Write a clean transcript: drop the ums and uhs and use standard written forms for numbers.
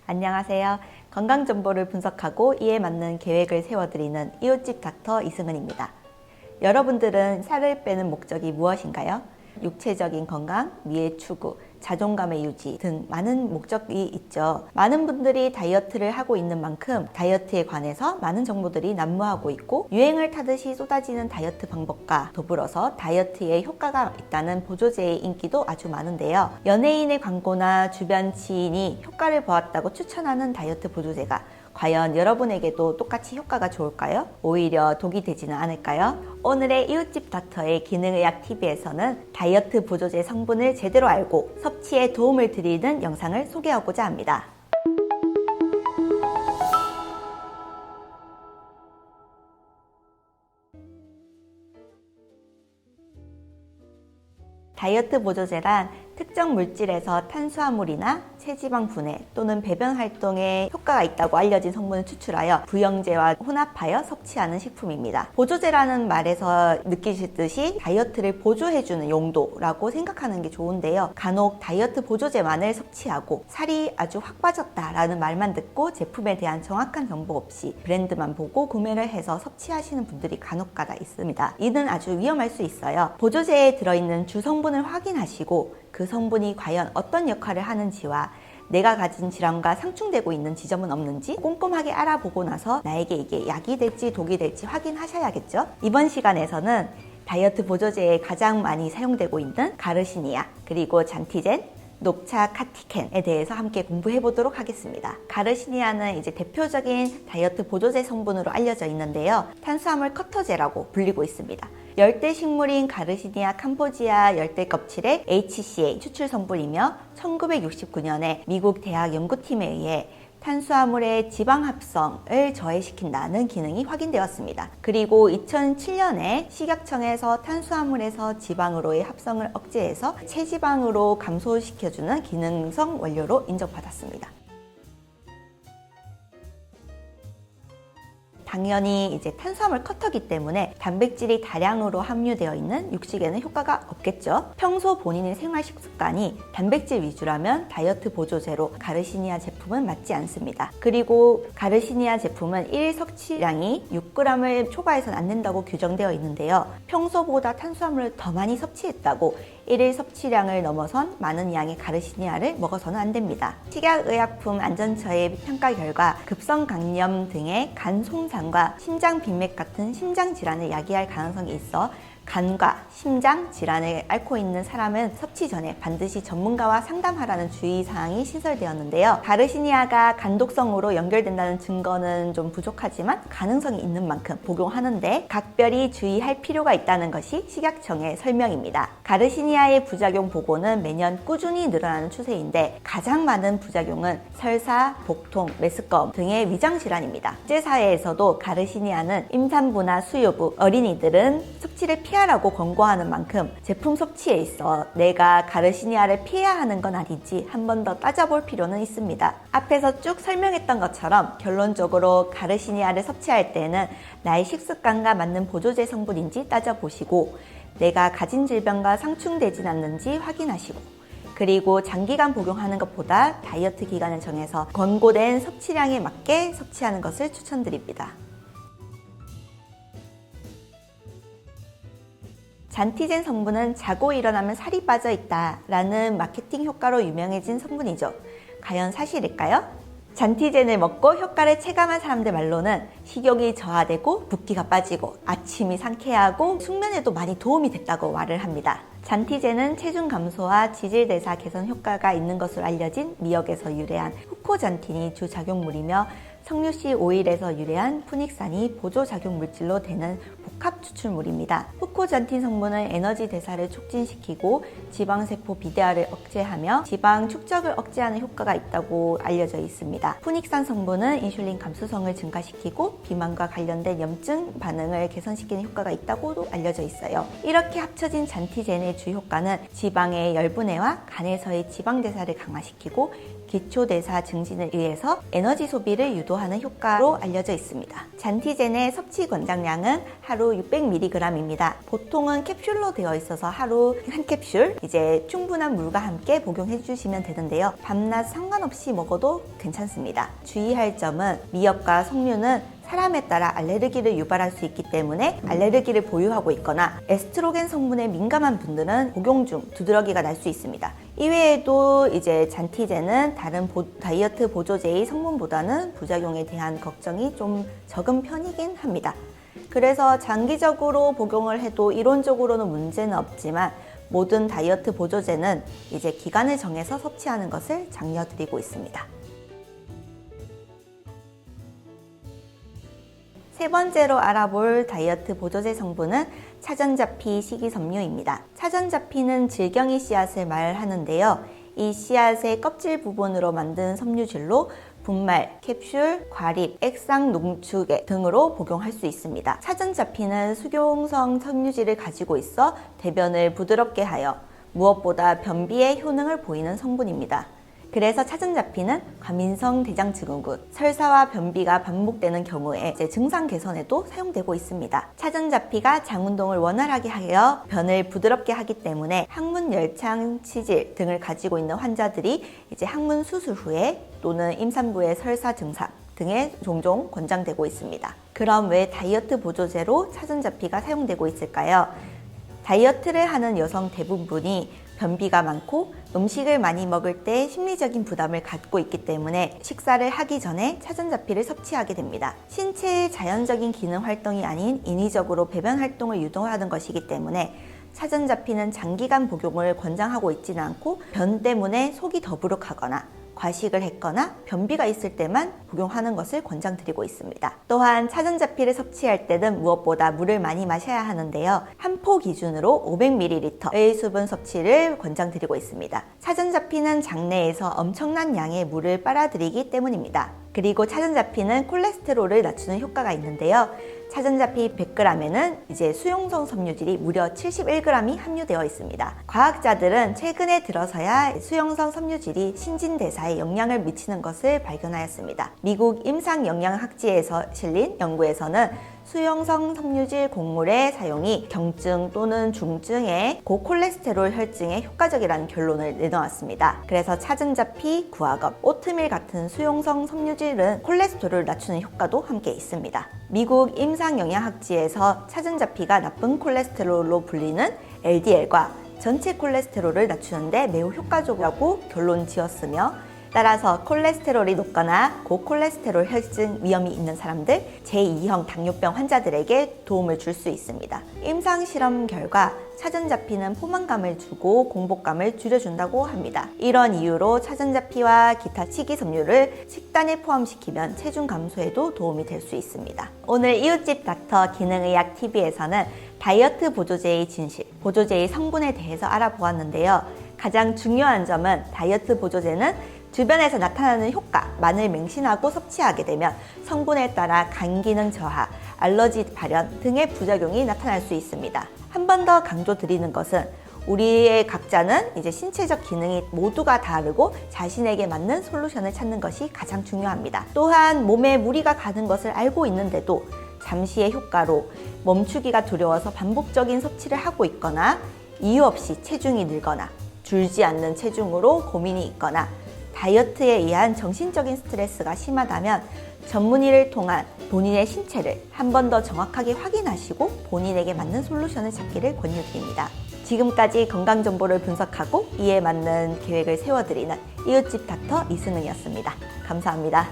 안녕하세요. 건강 정보를 분석하고 이에 맞는 계획을 세워드리는 이웃집 닥터 이승은입니다. 여러분들은 살을 빼는 목적이 무엇인가요? 육체적인 건강, 미의 추구, 자존감의 유지 등 많은 목적이 있죠. 많은 분들이 다이어트를 하고 있는 만큼 다이어트에 관해서 많은 정보들이 난무하고 있고, 유행을 타듯이 쏟아지는 다이어트 방법과 더불어서 다이어트에 효과가 있다는 보조제의 인기도 아주 많은데요. 연예인의 광고나 주변 지인이 효과를 보았다고 추천하는 다이어트 보조제가 과연 여러분에게도 똑같이 효과가 좋을까요? 오히려 독이 되지는 않을까요? 오늘의 이웃집 닥터의 기능의학TV에서는 다이어트 보조제 성분을 제대로 알고 섭취에 도움을 드리는 영상을 소개하고자 합니다. 다이어트 보조제란 특정 물질에서 탄수화물이나 체지방 분해 또는 배변 활동에 효과가 있다고 알려진 성분을 추출하여 부영제와 혼합하여 섭취하는 식품입니다. 보조제라는 말에서 느끼시듯이 다이어트를 보조해주는 용도라고 생각하는 게 좋은데요. 간혹 다이어트 보조제만을 섭취하고 살이 아주 확 빠졌다라는 말만 듣고 제품에 대한 정확한 정보 없이 브랜드만 보고 구매를 해서 섭취하시는 분들이 간혹가다 있습니다. 이는 아주 위험할 수 있어요. 보조제에 들어있는 주 성분을 확인하시고 그 성분이 과연 어떤 역할을 하는지와 내가 가진 질환과 상충되고 있는 지점은 없는지 꼼꼼하게 알아보고 나서 나에게 이게 약이 될지 독이 될지 확인하셔야겠죠. 이번 시간에서는 다이어트 보조제에 가장 많이 사용되고 있는 가르시니아, 그리고 잔티젠, 녹차 카티켄에 대해서 함께 공부해 보도록 하겠습니다. 가르시니아는 이제 대표적인 다이어트 보조제 성분으로 알려져 있는데요. 탄수화물 커터제라고 불리고 있습니다. 열대 식물인 가르시니아 캄보지아 열대 껍질의 HCA 추출 성분이며 1969년에 미국 대학 연구팀에 의해 탄수화물의 지방 합성을 저해시킨다는 기능이 확인되었습니다. 그리고 2007년에 식약청에서 탄수화물에서 지방으로의 합성을 억제해서 체지방으로 감소시켜주는 기능성 원료로 인정받았습니다. 당연히 이제 탄수화물 커터기 때문에 단백질이 다량으로 함유되어 있는 육식에는 효과가 없겠죠. 평소 본인의 생활 식습관이 단백질 위주라면 다이어트 보조제로 가르시니아 제품은 맞지 않습니다. 그리고 가르시니아 제품은 1일 섭취량이 6g을 초과해서는 안 된다고 규정되어 있는데요. 평소보다 탄수화물을 더 많이 섭취했다고 1일 섭취량을 넘어선 많은 양의 가르시니아를 먹어서는 안 됩니다. 식약의약품 안전처의 평가 결과 급성 강염 등의 간 손상과 심장 빈맥 같은 심장 질환을 야기할 가능성이 있어 간과 심장 질환을 앓고 있는 사람은 섭취 전에 반드시 전문가와 상담하라는 주의사항이 신설되었는데요. 가르시니아가 간독성으로 연결된다는 증거는 좀 부족하지만 가능성이 있는 만큼 복용하는데 각별히 주의할 필요가 있다는 것이 식약청의 설명입니다. 가르시니아의 부작용 보고는 매년 꾸준히 늘어나는 추세인데 가장 많은 부작용은 설사, 복통, 메스꺼움 등의 위장질환입니다. 국제사회에서도 가르시니아는 임산부나 수유부, 어린이들은 섭취를 피하라고 권고하는 만큼 제품 섭취에 있어 내가 가르시니아를 피해야 하는 건 아닌지 한 번 더 따져볼 필요는 있습니다. 앞에서 쭉 설명했던 것처럼 결론적으로 가르시니아를 섭취할 때는 나의 식습관과 맞는 보조제 성분인지 따져보시고 내가 가진 질병과 상충되진 않는지 확인하시고, 그리고 장기간 복용하는 것보다 다이어트 기간을 정해서 권고된 섭취량에 맞게 섭취하는 것을 추천드립니다. 잔티젠 성분은 자고 일어나면 살이 빠져 있다라는 마케팅 효과로 유명해진 성분이죠. 과연 사실일까요? 잔티젠을 먹고 효과를 체감한 사람들 말로는 식욕이 저하되고 붓기가 빠지고 아침이 상쾌하고 숙면에도 많이 도움이 됐다고 말을 합니다. 잔티젠은 체중 감소와 지질대사 개선 효과가 있는 것으로 알려진 미역에서 유래한 후코잔틴이 주 작용물이며 석류씨 오일에서 유래한 푸닉산이 보조 작용 물질로 되는 복합 추출물입니다. 후코잔틴 성분은 에너지 대사를 촉진시키고 지방세포 비대화를 억제하며 지방 축적을 억제하는 효과가 있다고 알려져 있습니다. 푸닉산 성분은 인슐린 감수성을 증가시키고 비만과 관련된 염증 반응을 개선시키는 효과가 있다고도 알려져 있어요. 이렇게 합쳐진 잔티젠의 주 효과는 지방의 열분해와 간에서의 지방 대사를 강화시키고 기초대사 증진을 위해서 에너지 소비를 유도하는 효과로 알려져 있습니다. 잔티젠의 섭취 권장량은 하루 600mg입니다. 보통은 캡슐로 되어 있어서 하루 한 캡슐 이제 충분한 물과 함께 복용해 주시면 되는데요. 밤낮 상관없이 먹어도 괜찮습니다. 주의할 점은 미엽과 석류는 사람에 따라 알레르기를 유발할 수 있기 때문에 알레르기를 보유하고 있거나 에스트로겐 성분에 민감한 분들은 복용 중 두드러기가 날 수 있습니다. 이외에도 이제 잔티젠은 다른 다이어트 보조제의 성분보다는 부작용에 대한 걱정이 좀 적은 편이긴 합니다. 그래서 장기적으로 복용을 해도 이론적으로는 문제는 없지만 모든 다이어트 보조제는 이제 기간을 정해서 섭취하는 것을 장려드리고 있습니다. 세 번째로 알아볼 다이어트 보조제 성분은 차전자피 식이섬유입니다. 차전자피는 질경이 씨앗을 말하는데요. 이 씨앗의 껍질 부분으로 만든 섬유질로 분말, 캡슐, 과립, 액상 농축액 등으로 복용할 수 있습니다. 차전자피는 수용성 섬유질을 가지고 있어 대변을 부드럽게 하여 무엇보다 변비에 효능을 보이는 성분입니다. 그래서 차전자피는 과민성 대장증후군, 설사와 변비가 반복되는 경우에 증상 개선에도 사용되고 있습니다. 차전자피가 장 운동을 원활하게 하여 변을 부드럽게 하기 때문에 항문 열창 치질 등을 가지고 있는 환자들이 항문 수술 후에 또는 임산부의 설사 증상 등에 종종 권장되고 있습니다. 그럼 왜 다이어트 보조제로 차전자피가 사용되고 있을까요? 다이어트를 하는 여성 대부분이 변비가 많고 음식을 많이 먹을 때 심리적인 부담을 갖고 있기 때문에 식사를 하기 전에 차전자피를 섭취하게 됩니다. 신체의 자연적인 기능 활동이 아닌 인위적으로 배변 활동을 유도하는 것이기 때문에 차전자피는 장기간 복용을 권장하고 있지는 않고 변 때문에 속이 더부룩하거나 과식을 했거나 변비가 있을 때만 복용하는 것을 권장드리고 있습니다. 또한 차전자피를 섭취할 때는 무엇보다 물을 많이 마셔야 하는데요. 한 포 기준으로 500ml의 수분 섭취를 권장드리고 있습니다. 차전자피는 장내에서 엄청난 양의 물을 빨아들이기 때문입니다. 그리고 차전자피는 콜레스테롤을 낮추는 효과가 있는데요. 차전자피 100g에는 수용성 섬유질이 무려 71g이 함유되어 있습니다. 과학자들은 최근에 들어서야 수용성 섬유질이 신진대사에 영향을 미치는 것을 발견하였습니다. 미국 임상영양학지에서 실린 연구에서는 수용성 섬유질 곡물의 사용이 경증 또는 중증의 고콜레스테롤 혈증에 효과적이라는 결론을 내놓았습니다. 그래서 차전자피, 구아겁, 오트밀 같은 수용성 섬유질은 콜레스테롤을 낮추는 효과도 함께 있습니다. 미국 임상영양학지에서 차전자피가 나쁜 콜레스테롤로 불리는 LDL과 전체 콜레스테롤을 낮추는데 매우 효과적이라고 결론 지었으며 따라서 콜레스테롤이 높거나 고콜레스테롤 혈증 위험이 있는 사람들, 제2형 당뇨병 환자들에게 도움을 줄 수 있습니다. 임상실험 결과 차전자피는 포만감을 주고 공복감을 줄여준다고 합니다. 이런 이유로 차전자피와 기타 식이섬유를 식단에 포함시키면 체중 감소에도 도움이 될 수 있습니다. 오늘 이웃집 닥터 기능의학 TV에서는 다이어트 보조제의 진실, 보조제의 성분에 대해서 알아보았는데요. 가장 중요한 점은 다이어트 보조제는 주변에서 나타나는 효과만을 맹신하고 섭취하게 되면 성분에 따라 간 기능 저하, 알러지 발현 등의 부작용이 나타날 수 있습니다. 한 번 더 강조드리는 것은 우리의 각자는 신체적 기능이 모두가 다르고 자신에게 맞는 솔루션을 찾는 것이 가장 중요합니다. 또한 몸에 무리가 가는 것을 알고 있는데도 잠시의 효과로 멈추기가 두려워서 반복적인 섭취를 하고 있거나 이유 없이 체중이 늘거나 줄지 않는 체중으로 고민이 있거나 다이어트에 의한 정신적인 스트레스가 심하다면 전문의를 통한 본인의 신체를 한 번 더 정확하게 확인하시고 본인에게 맞는 솔루션을 찾기를 권유드립니다. 지금까지 건강정보를 분석하고 이에 맞는 계획을 세워드리는 이웃집 닥터 이승은이었습니다. 감사합니다.